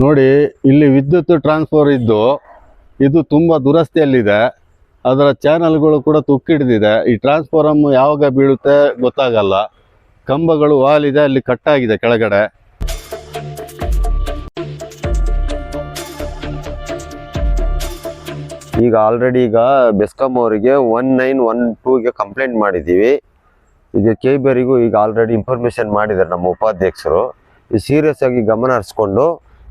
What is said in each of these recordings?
ನೋಡಿ, ಇಲ್ಲಿ ವಿದ್ಯುತ್ ಟ್ರಾನ್ಸ್ಫಾರ್ ಇದ್ದು ಇದು ತುಂಬ ದುರಸ್ತಿಯಲ್ಲಿದೆ. ಅದರ ಚಾನಲ್ಗಳು ಕೂಡ ತುಕ್ಕಿಡಿದಿದೆ. ಈ ಟ್ರಾನ್ಸ್ಫಾರಮ್ ಯಾವಾಗ ಬೀಳುತ್ತೆ ಗೊತ್ತಾಗಲ್ಲ. ಕಂಬಗಳು ವಾಲಿದೆ, ಅಲ್ಲಿ ಕಟ್ಟಾಗಿದೆ ಕೆಳಗಡೆ. ಈಗ ಆಲ್ರೆಡಿ ಬೆಸ್ಕಾಂ ಅವರಿಗೆ 1912ಗೆ ಕಂಪ್ಲೇಂಟ್ ಮಾಡಿದ್ದೀವಿ. ಈಗ KBRಗೂ ಈಗ ಆಲ್ರೆಡಿ ಇನ್ಫಾರ್ಮೇಶನ್ ಮಾಡಿದ್ದಾರೆ ನಮ್ಮ ಉಪಾಧ್ಯಕ್ಷರು. ಈ ಸೀರಿಯಸ್ ಆಗಿ ಗಮನ ಹರಿಸ್ಕೊಂಡು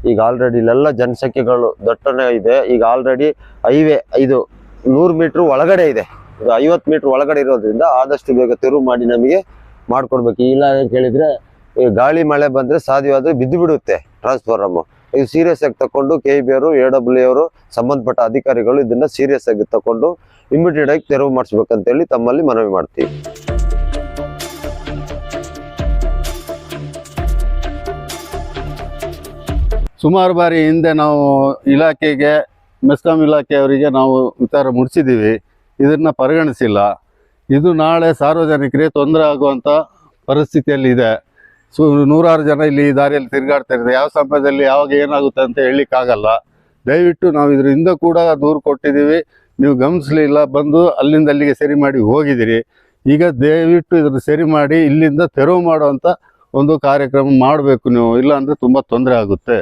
ಈಗ ಆಲ್ರೆಡಿ ಇಲ್ಲೆಲ್ಲ ಜನಸಂಖ್ಯೆಗಳು ದಟ್ಟಣೆ ಇದೆ. ಈಗ ಆಲ್ರೆಡಿ ಹೈವೇ ಇದು 100 ಮೀಟ್ರ್ ಒಳಗಡೆ ಇದೆ, 50 ಮೀಟ್ರ್ ಒಳಗಡೆ ಇರೋದ್ರಿಂದ ಆದಷ್ಟು ಬೇಗ ತೆರವು ಮಾಡಿ ನಮಗೆ ಮಾಡಿಕೊಡ್ಬೇಕು. ಇಲ್ಲ ಅಂತ ಹೇಳಿದ್ರೆ ಗಾಳಿ ಮಳೆ ಬಂದರೆ ಸಾಧ್ಯವಾದರೆ ಬಿದ್ದು ಬಿಡುತ್ತೆ ಟ್ರಾನ್ಸ್ಫಾರಮ್. ಇದು ಸೀರಿಯಸ್ ಆಗಿ ತಗೊಂಡು KBR AWE ಅವರು ಸಂಬಂಧಪಟ್ಟ ಅಧಿಕಾರಿಗಳು ಇದನ್ನ ಸೀರಿಯಸ್ ಆಗಿ ತಗೊಂಡು ಇಮಿಡಿಯೇಟ್ ಆಗಿ ತೆರವು ಮಾಡಿಸ್ಬೇಕಂತೇಳಿ ತಮ್ಮಲ್ಲಿ ಮನವಿ ಮಾಡ್ತೀವಿ. ಸುಮಾರು ಬಾರಿ ಹಿಂದೆ ನಾವು ಇಲಾಖೆಗೆ, ಮೆಸ್ಕಾಂ ಇಲಾಖೆಯವರಿಗೆ ನಾವು ವಿಚಾರ ಮುಡಿಸಿದ್ದೀವಿ. ಇದನ್ನು ಪರಿಗಣಿಸಿಲ್ಲ. ಇದು ನಾಳೆ ಸಾರ್ವಜನಿಕರಿಗೆ ತೊಂದರೆ ಆಗುವಂಥ ಪರಿಸ್ಥಿತಿಯಲ್ಲಿ ಇದೆ. ನೂರಾರು ಜನ ಇಲ್ಲಿ ಈ ದಾರಿಯಲ್ಲಿ ತಿರುಗಾಡ್ತಾ ಇದ್ದಾರೆ. ಯಾವ ಸಮಯದಲ್ಲಿ ಯಾವಾಗ ಏನಾಗುತ್ತೆ ಅಂತ ಹೇಳಲಿಕ್ಕಾಗಲ್ಲ. ದಯವಿಟ್ಟು ನಾವು ಇದರಿಂದ ಕೂಡ ದೂರು ಕೊಟ್ಟಿದ್ದೀವಿ, ನೀವು ಗಮನಿಸಲಿಲ್ಲ, ಬಂದು ಅಲ್ಲಿಂದ ಅಲ್ಲಿಗೆ ಸರಿ ಮಾಡಿ ಹೋಗಿದ್ದೀರಿ. ಈಗ ದಯವಿಟ್ಟು ಇದನ್ನು ಸರಿ ಮಾಡಿ ಇಲ್ಲಿಂದ ತೆರವು ಮಾಡುವಂಥ ಒಂದು ಕಾರ್ಯಕ್ರಮ ಮಾಡಬೇಕು ನೀವು. ಇಲ್ಲ ಅಂದರೆ ತುಂಬ ತೊಂದರೆ ಆಗುತ್ತೆ.